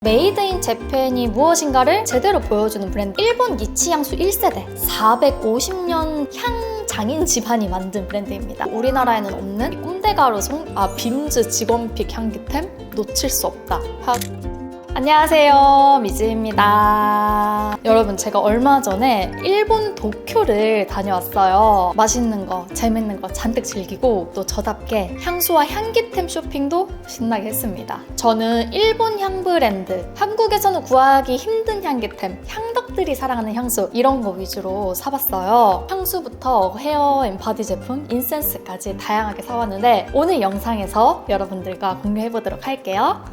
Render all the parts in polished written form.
메이드 인 재팬이 무엇인가를 제대로 보여주는 브랜드, 일본 니치 향수 1세대 450년 향 장인 집안이 만든 브랜드입니다. 우리나라에는 없는 꼼데가루송 빔즈 직원픽 향기템 놓칠 수 없다. 안녕하세요, 미즈입니다. 여러분, 제가 얼마 전에 일본 도쿄를 다녀왔어요. 맛있는 거, 재밌는 거 잔뜩 즐기고 또 저답게 향수와 향기템 쇼핑도 신나게 했습니다. 저는 일본 향 브랜드, 한국에서는 구하기 힘든 향기템, 향덕들이 사랑하는 향수 이런 거 위주로 사봤어요. 향수부터 헤어 앤 바디 제품, 인센스까지 다양하게 사왔는데 오늘 영상에서 여러분들과 공유해보도록 할게요.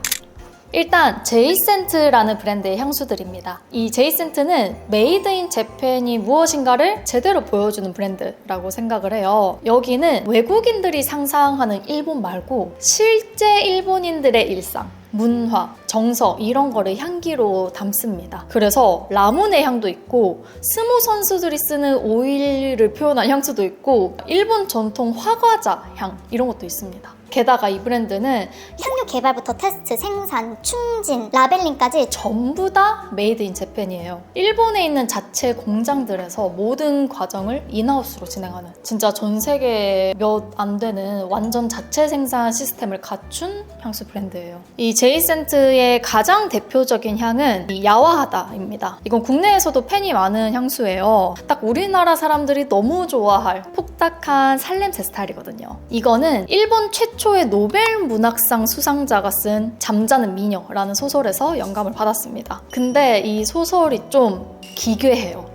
일단 제이센트라는 브랜드의 향수들입니다. 이 제이센트는 메이드 인 재팬이 무엇인가를 제대로 보여주는 브랜드라고 생각을 해요. 여기는 외국인들이 상상하는 일본 말고 실제 일본인들의 일상, 문화, 정서 이런 거를 향기로 담습니다. 그래서 라무네 향도 있고 스모 선수들이 쓰는 오일을 표현한 향수도 있고 일본 전통 화과자 향 이런 것도 있습니다. 게다가 이 브랜드는 향료 개발부터 테스트, 생산, 충진, 라벨링까지 전부 다 메이드 인 재팬이에요. 일본에 있는 자체 공장들에서 모든 과정을 인하우스로 진행하는, 진짜 전 세계 몇 안 되는 완전 자체 생산 시스템을 갖춘 향수 브랜드예요. 이 제이센트의 가장 대표적인 향은 이 야와하다입니다. 이건 국내에서도 팬이 많은 향수예요. 딱 우리나라 사람들이 너무 좋아할 폭닥한 살냄새 스타일이거든요. 이거는 일본 최초의 노벨 문학상 수상자가 쓴 잠자는 미녀라는 소설에서 영감을 받았습니다. 근데 이 소설이 좀 기괴해요.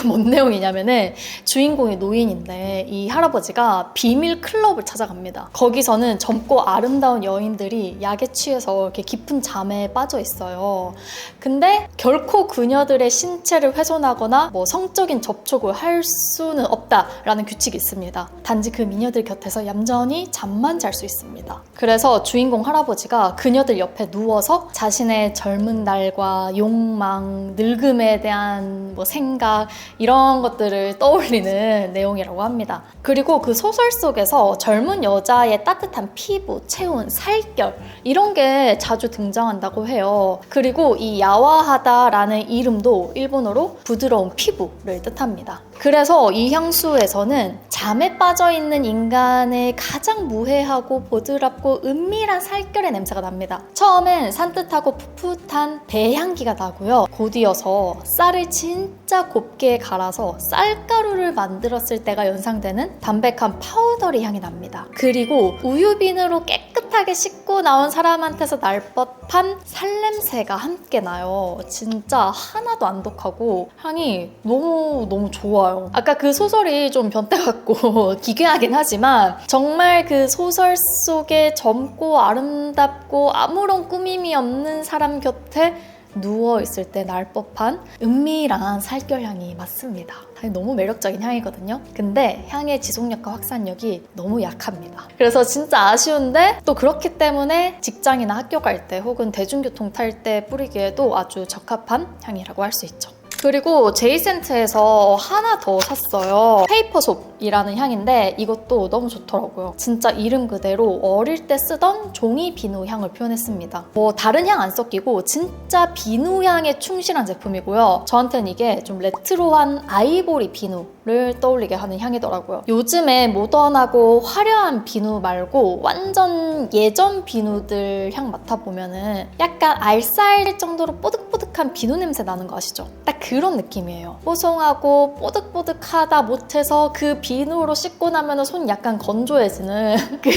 뭔 내용이냐면은 주인공이 노인인데 이 할아버지가 비밀 클럽을 찾아갑니다. 거기서는 젊고 아름다운 여인들이 약에 취해서 이렇게 깊은 잠에 빠져 있어요. 근데 결코 그녀들의 신체를 훼손하거나 뭐 성적인 접촉을 할 수는 없다라는 규칙이 있습니다. 단지 그 미녀들 곁에서 얌전히 잠만 잘 수 있습니다. 그래서 주인공 할아버지가 그녀들 옆에 누워서 자신의 젊은 날과 욕망, 늙음에 대한 뭐 생각 이런 것들을 떠올리는 내용이라고 합니다. 그리고 그 소설 속에서 젊은 여자의 따뜻한 피부, 체온, 살결 이런 게 자주 등장한다고 해요. 그리고 이 야와하다라는 이름도 일본어로 부드러운 피부를 뜻합니다. 그래서 이 향수에서는 잠에 빠져있는 인간의 가장 무해하고 보드랍고 은밀한 살결의 냄새가 납니다. 처음엔 산뜻하고 풋풋한 배향기가 나고요. 곧이어서 쌀을 진짜 곱게 갈아서 쌀가루를 만들었을 때가 연상되는 담백한 파우더리 향이 납니다. 그리고 우유빈으로 깨끗하게 씻고 나온 사람한테서 날 법한 살냄새가 함께 나요. 진짜 하나도 안 독하고 향이 너무 좋아요. 아까 그 소설이 좀 변태 같고 기괴하긴 하지만 정말 그 소설 속에 젊고 아름답고 아무런 꾸밈이 없는 사람 곁에 누워있을 때 날 법한 은밀한 살결향이 맞습니다. 너무 매력적인 향이거든요. 근데 향의 지속력과 확산력이 너무 약합니다. 그래서 진짜 아쉬운데 또 그렇기 때문에 직장이나 학교 갈 때 혹은 대중교통 탈 때 뿌리기에도 아주 적합한 향이라고 할 수 있죠. 그리고 제이센트에서 하나 더 샀어요. 페이퍼솝이라는 향인데 이것도 너무 좋더라고요. 진짜 이름 그대로 어릴 때 쓰던 종이 비누 향을 표현했습니다. 뭐 다른 향 안 섞이고 진짜 비누 향에 충실한 제품이고요. 저한테는 이게 좀 레트로한 아이보리 비누를 떠올리게 하는 향이더라고요. 요즘에 모던하고 화려한 비누 말고 완전 예전 비누들 향 맡아보면은 약간 알싸할 정도로 뽀득뽀득한 비누 냄새 나는 거 아시죠? 딱 그런 느낌이에요. 뽀송하고 뽀득뽀득하다 못해서 그 비누로 씻고 나면 손 약간 건조해지는 그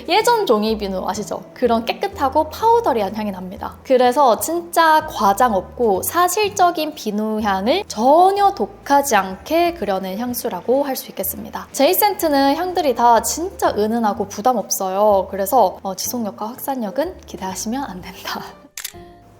예전 종이 비누 아시죠? 그런 깨끗하고 파우더리한 향이 납니다. 그래서 진짜 과장 없고 사실적인 비누 향을 전혀 독하지 않게 그려낸 향수라고 할 수 있겠습니다. 제이센트는 향들이 다 진짜 은은하고 부담 없어요. 그래서 지속력과 확산력은 기대하시면 안 된다.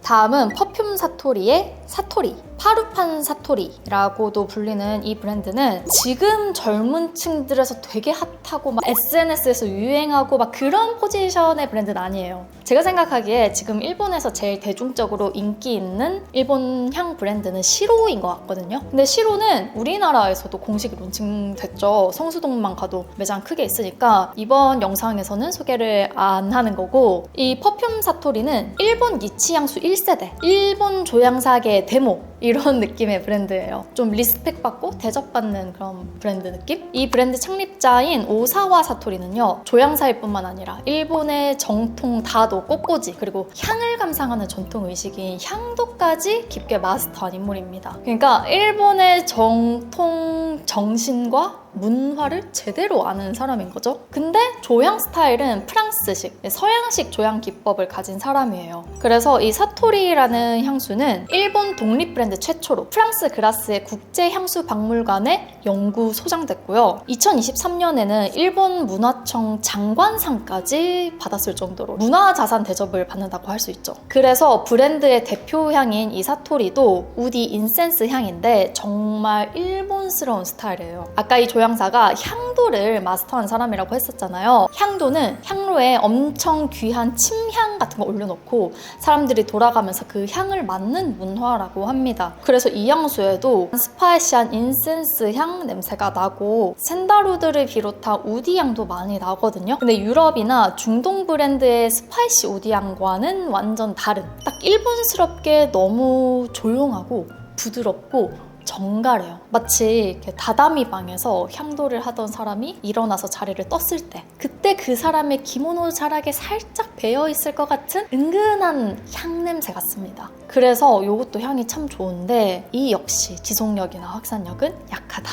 다음은 퍼퓸 사토리의 사토리 파루판 사토리라고도 불리는 이 브랜드는 지금 젊은 층들에서 되게 핫하고 막 SNS에서 유행하고 막 그런 포지션의 브랜드는 아니에요. 제가 생각하기에 지금 일본에서 제일 대중적으로 인기 있는 일본 향 브랜드는 시로인 것 같거든요. 근데 시로는 우리나라에서도 공식 론칭됐죠. 성수동만 가도 매장 크게 있으니까 이번 영상에서는 소개를 안 하는 거고, 이 퍼퓸 사토리는 일본 니치 향수 1세대, 일본 조향사계의 데모, 이런 느낌의 브랜드예요. 좀 리스펙받고 대접받는 그런 브랜드 느낌? 이 브랜드 창립자인 오사와 사토리는요, 조향사일 뿐만 아니라 일본의 정통 다도, 꽃꽂이, 그리고 향을 감상하는 전통 의식인 향도까지 깊게 마스터한 인물입니다. 그러니까 일본의 정통 정신과 문화를 제대로 아는 사람인 거죠. 근데 조향 스타일은 프랑스식, 서양식 조향 기법을 가진 사람이에요. 그래서 이 사토리라는 향수는 일본 독립 브랜드 최초로 프랑스 그라스의 국제향수박물관에 연구 소장됐고요. 2023년에는 일본 문화청 장관상까지 받았을 정도로 문화자산 대접을 받는다고 할 수 있죠. 그래서 브랜드의 대표 향인 이 사토리도 우디 인센스 향인데 정말 일본스러운 스타일이에요. 아까 이 조향사가 향도를 마스터한 사람이라고 했었잖아요. 향도는 향로에 엄청 귀한 침향 같은 거 올려놓고 사람들이 돌아가면서 그 향을 맡는 문화라고 합니다. 그래서 이 향수에도 스파이시한 인센스 향 냄새가 나고 샌달우드를 비롯한 우디 향도 많이 나거든요. 근데 유럽이나 중동 브랜드의 스파이시 우디 향과는 완전 다른, 딱 일본스럽게 너무 조용하고 부드럽고 정갈해요. 마치 이렇게 다다미 방에서 향도를 하던 사람이 일어나서 자리를 떴을 때 그때 그 사람의 기모노 자락에 살짝 배어있을 것 같은 은근한 향 냄새 같습니다. 그래서 이것도 향이 참 좋은데 이 역시 지속력이나 확산력은 약하다.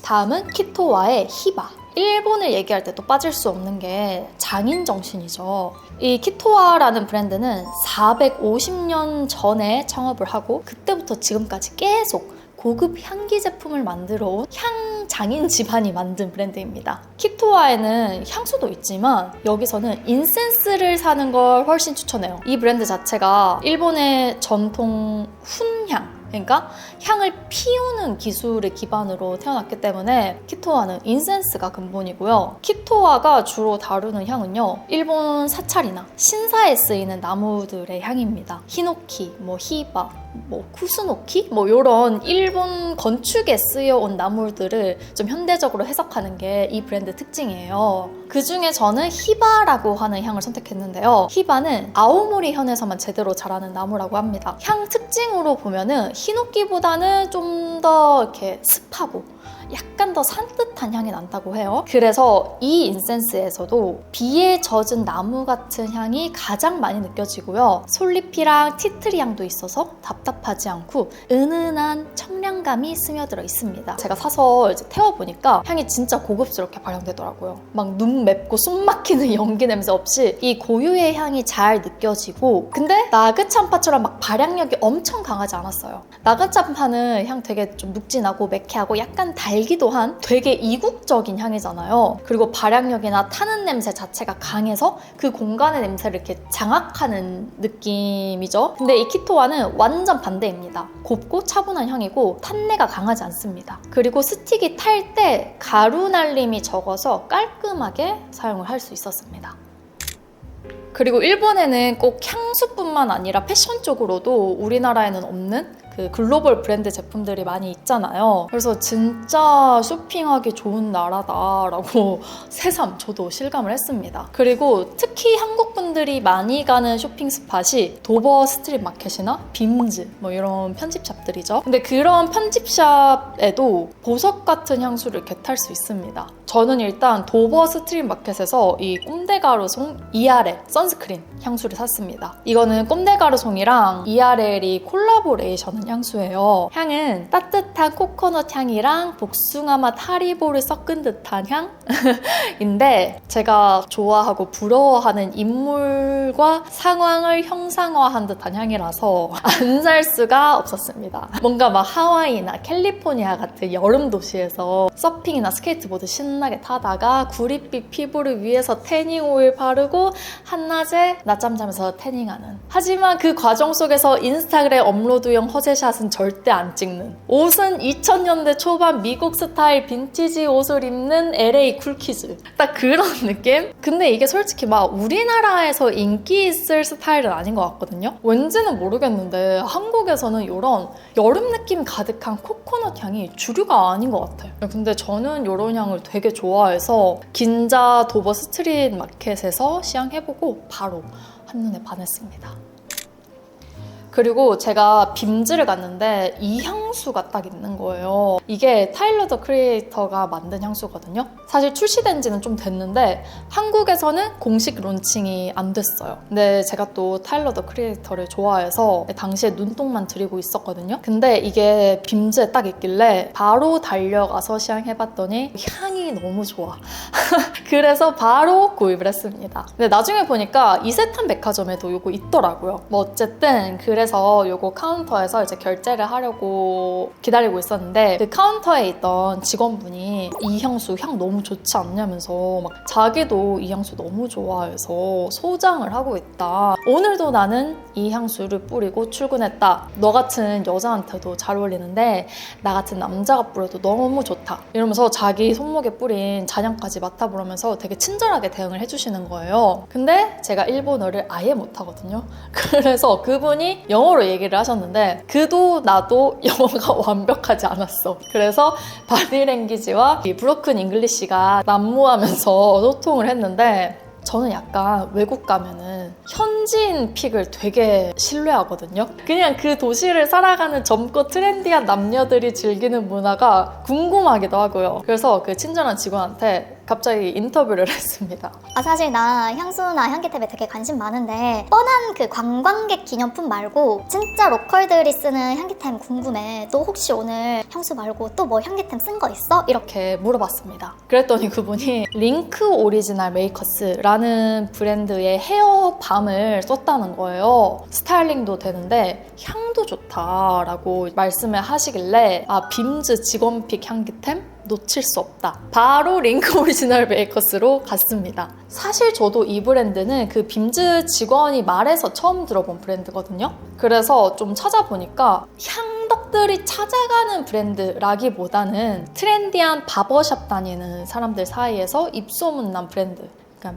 다음은 키토와의 히바. 일본을 얘기할 때 또 빠질 수 없는 게 장인 정신이죠. 이 키토와라는 브랜드는 450년 전에 창업을 하고 그때부터 지금까지 계속 고급 향기 제품을 만들어 온 향 장인 집안이 만든 브랜드입니다. 키토와에는 향수도 있지만 여기서는 인센스를 사는 걸 훨씬 추천해요. 이 브랜드 자체가 일본의 전통 훈향, 그러니까 향을 피우는 기술을 기반으로 태어났기 때문에 키토와는 인센스가 근본이고요. 키토와가 주로 다루는 향은요, 일본 사찰이나 신사에 쓰이는 나무들의 향입니다. 히노키, 히바, 쿠스노키? 이런 일본 건축에 쓰여온 나무들을 좀 현대적으로 해석하는 게 이 브랜드 특징이에요. 그 중에 저는 히바라고 하는 향을 선택했는데요. 히바는 아오모리 현에서만 제대로 자라는 나무라고 합니다. 향 특징으로 보면은 히노키보다는 좀 더 이렇게 습하고 약간 더 산뜻한 향이 난다고 해요. 그래서 이 인센스에서도 비에 젖은 나무 같은 향이 가장 많이 느껴지고요. 솔잎이랑 티트리 향도 있어서 답답하지 않고 은은한 청량감이 스며들어 있습니다. 제가 사서 이제 태워보니까 향이 진짜 고급스럽게 발현되더라고요. 막 눈 맵고 숨 막히는 연기 냄새 없이 이 고유의 향이 잘 느껴지고, 근데 나그찬파처럼 막 발향력이 엄청 강하지 않았어요. 나그찬파는 향 되게 좀 묵진하고 매캐하고 약간 달기도 한 되게 이국적인 향이잖아요. 그리고 발향력이나 타는 냄새 자체가 강해서 그 공간의 냄새를 이렇게 장악하는 느낌이죠. 근데 이 키토와는 완전 반대입니다. 곱고 차분한 향이고 탄내가 강하지 않습니다. 그리고 스틱이 탈 때 가루 날림이 적어서 깔끔하게 사용을 할 수 있었습니다. 그리고 일본에는 꼭 향수뿐만 아니라 패션 쪽으로도 우리나라에는 없는 그 글로벌 브랜드 제품들이 많이 있잖아요. 그래서 진짜 쇼핑하기 좋은 나라다라고 새삼 저도 실감을 했습니다. 그리고 특히 한국 분들이 많이 가는 쇼핑 스팟이 도버 스트릿 마켓이나 빔즈 이런 편집샵들이죠. 근데 그런 편집샵에도 보석 같은 향수를 겟할 수 있습니다. 저는 일단 도버 스트릿 마켓에서 이 꼼데가루송 이아렐 선스크린 향수를 샀습니다. 이거는 꼼데가루송이랑 이아렐이 콜라보레이션한 향수예요. 향은 따뜻한 코코넛 향이랑 복숭아 맛 하리보를 섞은 듯한 향인데 제가 좋아하고 부러워하는 인물과 상황을 형상화한 듯한 향이라서 안 살 수가 없었습니다. 뭔가 막 하와이나 캘리포니아 같은 여름 도시에서 서핑이나 스케이트보드 신나게 타다가 구릿빛 피부를 위해서 태닝 오일 바르고 한낮에 낮잠 자면서 태닝하는, 하지만 그 과정 속에서 인스타그램 업로드용 허세 인쇄샷은 절대 안 찍는, 옷은 2000년대 초반 미국 스타일 빈티지 옷을 입는 LA 쿨키즈, 딱 그런 느낌? 근데 이게 솔직히 막 우리나라에서 인기 있을 스타일은 아닌 것 같거든요. 왠지는 모르겠는데 한국에서는 이런 여름 느낌 가득한 코코넛 향이 주류가 아닌 것 같아요. 근데 저는 이런 향을 되게 좋아해서 긴자 도버 스트릿 마켓에서 시향해보고 바로 한눈에 반했습니다. 그리고 제가 빔즈를 갔는데 이 향수가 딱 있는 거예요. 이게 타일러 더 크리에이터가 만든 향수거든요. 사실 출시된 지는 좀 됐는데 한국에서는 공식 론칭이 안 됐어요. 근데 제가 또 타일러 더 크리에이터를 좋아해서 당시에 눈독만 들이고 있었거든요. 근데 이게 빔즈에 딱 있길래 바로 달려가서 시향해봤더니 향이 너무 좋아. 그래서 바로 구입을 했습니다. 근데 나중에 보니까 이세탄 백화점에도 이거 있더라고요. 뭐 어쨌든 그래서 이거 카운터에서 이제 결제를 하려고 기다리고 있었는데 그 카운터에 있던 직원분이 이 향수 향 너무 좋지 않냐면서 막 자기도 이 향수 너무 좋아해서 소장을 하고 있다. 오늘도 나는 이 향수를 뿌리고 출근했다. 너 같은 여자한테도 잘 어울리는데 나 같은 남자가 뿌려도 너무 좋다. 이러면서 자기 손목에 뿌린 잔향까지 맡아보면서 되게 친절하게 대응을 해주시는 거예요. 근데 제가 일본어를 아예 못하거든요. 그래서 그분이 영어로 얘기를 하셨는데 그도 나도 영어가 완벽하지 않았어. 그래서 바디랭귀지와 이 브로큰 잉글리시가 난무하면서 소통을 했는데 저는 약간 외국 가면은 현지인 픽을 되게 신뢰하거든요. 그냥 그 도시를 살아가는 젊고 트렌디한 남녀들이 즐기는 문화가 궁금하기도 하고요. 그래서 그 친절한 직원한테 갑자기 인터뷰를 했습니다. 사실 나 향수나 향기템에 되게 관심 많은데 뻔한 그 관광객 기념품 말고 진짜 로컬들이 쓰는 향기템 궁금해. 너 혹시 오늘 향수 말고 또 뭐 향기템 쓴 거 있어? 이렇게 물어봤습니다. 그랬더니 그분이 링크 오리지널 메이커스라는 브랜드의 헤어밤을 썼다는 거예요. 스타일링도 되는데 향도 좋다라고 말씀을 하시길래 빔즈 직원픽 향기템? 놓칠 수 없다. 바로 링크 오리지널 메이커스로 갔습니다. 사실 저도 이 브랜드는 그 빔즈 직원이 말해서 처음 들어본 브랜드거든요. 그래서 좀 찾아보니까 향덕들이 찾아가는 브랜드라기보다는 트렌디한 바버샵 다니는 사람들 사이에서 입소문난 브랜드.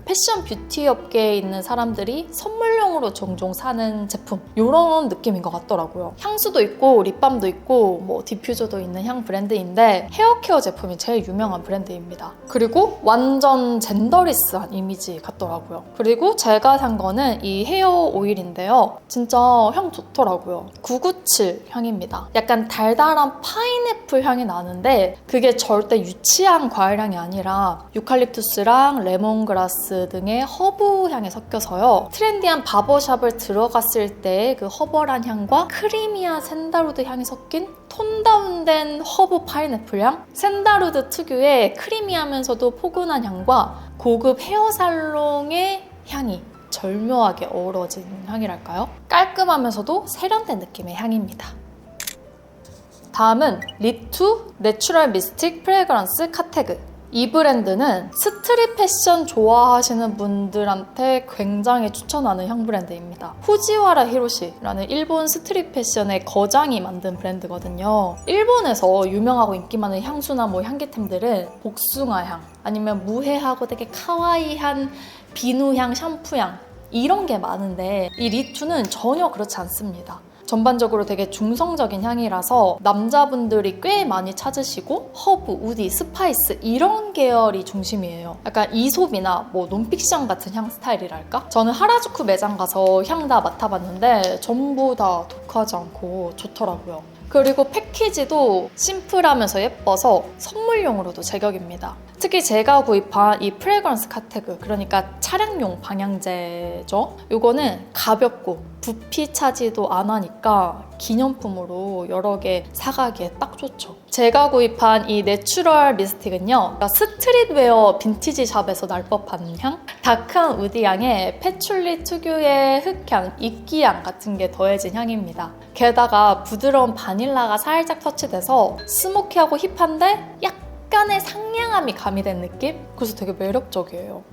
패션 뷰티 업계에 있는 사람들이 선물용으로 종종 사는 제품, 이런 느낌인 것 같더라고요. 향수도 있고 립밤도 있고 뭐 디퓨저도 있는 향 브랜드인데 헤어케어 제품이 제일 유명한 브랜드입니다. 그리고 완전 젠더리스한 이미지 같더라고요. 그리고 제가 산 거는 이 헤어 오일인데요. 진짜 향 좋더라고요. 997 향입니다. 약간 달달한 파인애플 향이 나는데 그게 절대 유치한 과일향이 아니라 유칼립투스랑 레몬그라스 등의 허브 향이 섞여서요. 트렌디한 바버샵을 들어갔을 때 그 허벌한 향과 크리미한 샌달우드 향이 섞인 톤 다운된 허브 파인애플 향, 샌달우드 특유의 크리미하면서도 포근한 향과 고급 헤어살롱의 향이 절묘하게 어우러진 향이랄까요? 깔끔하면서도 세련된 느낌의 향입니다. 다음은 리투 내추럴 미스틱 프레그런스 카테그. 이 브랜드는 스트릿 패션 좋아하시는 분들한테 굉장히 추천하는 향 브랜드입니다. 후지와라 히로시라는 일본 스트릿 패션의 거장이 만든 브랜드거든요. 일본에서 유명하고 인기 많은 향수나 뭐 향기템들은 복숭아향, 아니면 무해하고 되게 카와이한 비누향, 샴푸향 이런 게 많은데 이 리투는 전혀 그렇지 않습니다. 전반적으로 되게 중성적인 향이라서 남자분들이 꽤 많이 찾으시고 허브, 우디, 스파이스 이런 계열이 중심이에요. 약간 이솝이나 뭐 논픽션 같은 향 스타일이랄까? 저는 하라주쿠 매장 가서 향 다 맡아봤는데 전부 다 독하지 않고 좋더라고요. 그리고 패키지도 심플하면서 예뻐서 선물용으로도 제격입니다. 특히 제가 구입한 이 프레그런스 카테그, 그러니까 차량용 방향제죠. 이거는 가볍고 부피 차지도 안 하니까 기념품으로 여러 개 사가기에 딱 좋죠. 제가 구입한 이 내추럴 미스틱은요, 스트릿웨어 빈티지 샵에서 날 법한 향? 다크한 우디 향에 패출리 특유의 흙향, 이끼향 같은 게 더해진 향입니다. 게다가 부드러운 바닐라가 살짝 터치돼서 스모키하고 힙한데 약간의 상냥함이 가미된 느낌? 그래서 되게 매력적이에요.